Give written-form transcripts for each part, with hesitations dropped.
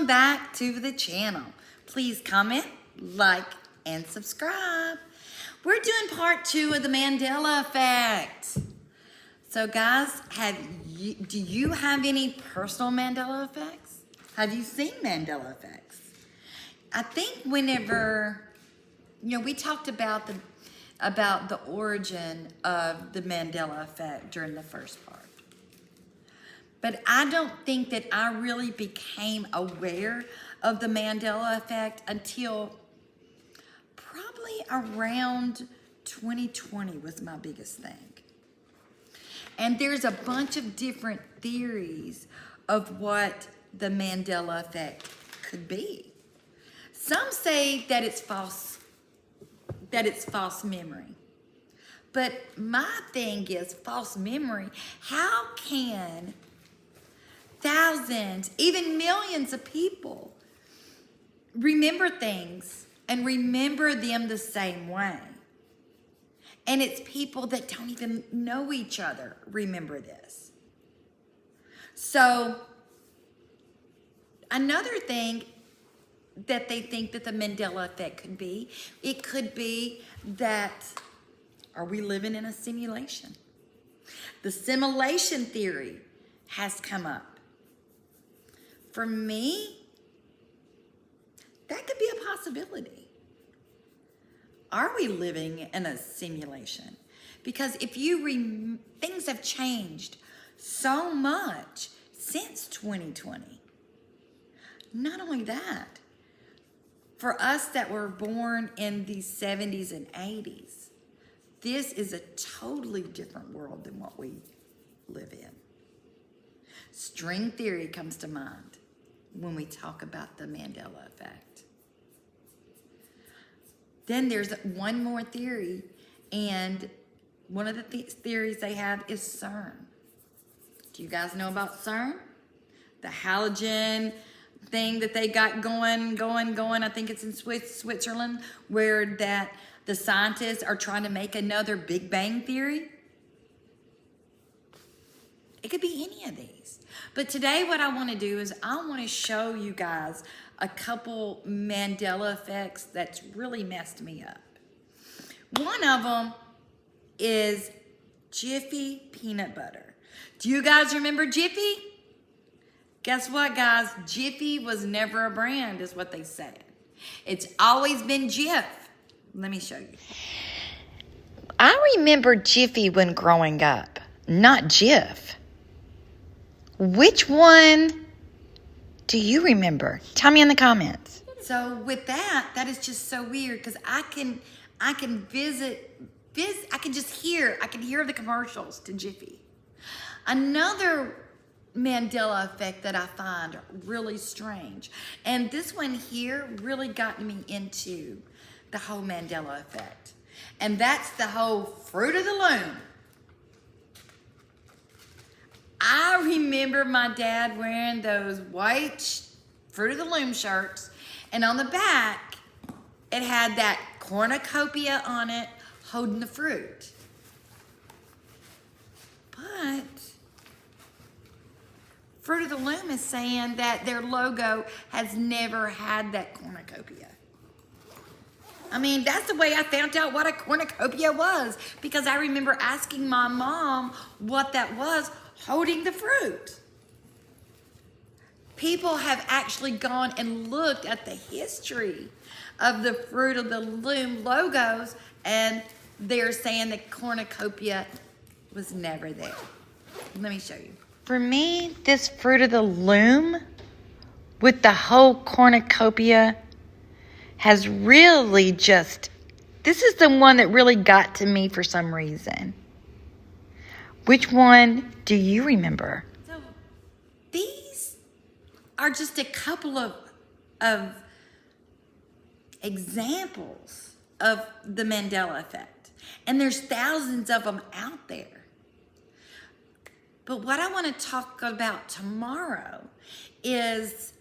back to the channel. Please comment, like, and subscribe. We're doing part 2 of the Mandela effect. So guys, do you have any personal Mandela effects? Have you seen Mandela effects? I think whenever, we talked about the origin of the Mandela effect during the first part. But I don't think that I really became aware of the Mandela effect until probably around 2020 was my biggest thing. And there's a bunch of different theories of what the Mandela effect could be. Some say that it's false memory. But my thing is false memory. How can thousands, even millions of people remember things and remember them the same way? And it's people that don't even know each other remember this. So another thing that they think that the Mandela effect could be, it could be that, are we living in a simulation? The simulation theory has come up. For me, that could be a possibility. Are we living in a simulation? Because if things have changed so much since 2020. Not only that, for us that were born in the 70s and 80s, this is a totally different world than what we live in. String theory comes to mind when we talk about the Mandela effect. Then there's one more theory, and one of the theories they have is CERN. Do you guys know about CERN? The halogen thing that they got going. I think it's in Switzerland, where the scientists are trying to make another Big Bang theory. It could be any of these. But today what I want to do is I want to show you guys a couple Mandela effects that's really messed me up. One of them is Jiffy peanut butter. Do you guys remember Jiffy? Guess what, guys? Jiffy was never a brand, is what they said. It's always been Jif. Let me show you. I remember Jiffy when growing up, not Jif. Which one do you remember? Tell me in the comments. So with that is just so weird because I can hear the commercials to Jiffy. Another Mandela effect that I find really strange, and this one here really got me into the whole Mandela effect, and that's the whole Fruit of the Loom. I remember my dad wearing those white Fruit of the Loom shirts, and on the back, it had that cornucopia on it holding the fruit. But Fruit of the Loom is saying that their logo has never had that cornucopia. I mean, that's the way I found out what a cornucopia was, because I remember asking my mom what that was, holding the fruit. People have actually gone and looked at the history of the Fruit of the Loom logos, and they're saying the cornucopia was never there. Let me show you. For me, this Fruit of the Loom with the whole cornucopia has really this is the one that really got to me for some reason. Which one do you remember? So these are just a couple of examples of the Mandela effect. And there's thousands of them out there. But what I want to talk about tomorrow is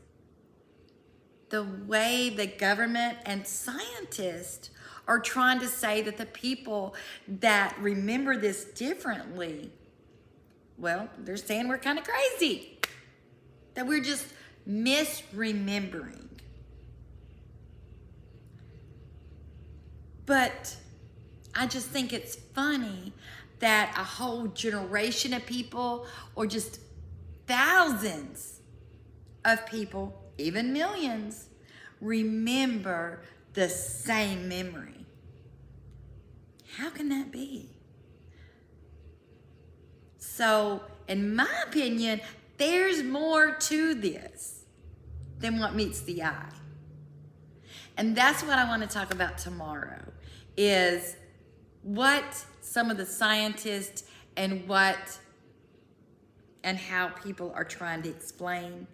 the way the government and scientists are trying to say that the people that remember this differently, well, they're saying we're kind of crazy. That we're just misremembering. But I just think it's funny that a whole generation of people, or just thousands of people, even millions, remember the same memory. How can that be? So, in my opinion, there's more to this than what meets the eye. And that's what I want to talk about tomorrow, is what some of the scientists and how people are trying to explain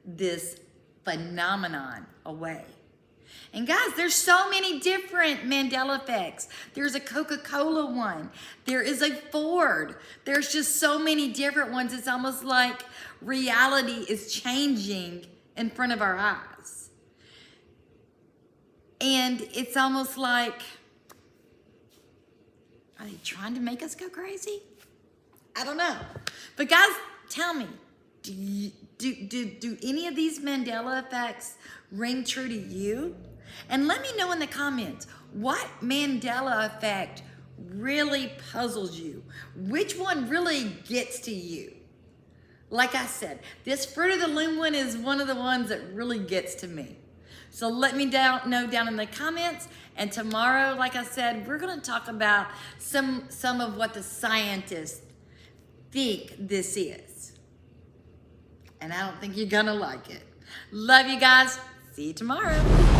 this phenomenon away. And guys, there's so many different Mandela effects. There's a Coca-Cola one. There is a Ford. There's just so many different ones. It's almost like reality is changing in front of our eyes. And it's almost like, are they trying to make us go crazy? I don't know. But guys, tell me, do any of these Mandela effects ring true to you? And let me know in the comments, what Mandela effect really puzzles you? Which one really gets to you? Like I said, this Fruit of the Loom one is one of the ones that really gets to me. So let me know down in the comments. And tomorrow, like I said, we're going to talk about some of what the scientists think this is. And I don't think you're going to like it. Love you guys. See you tomorrow.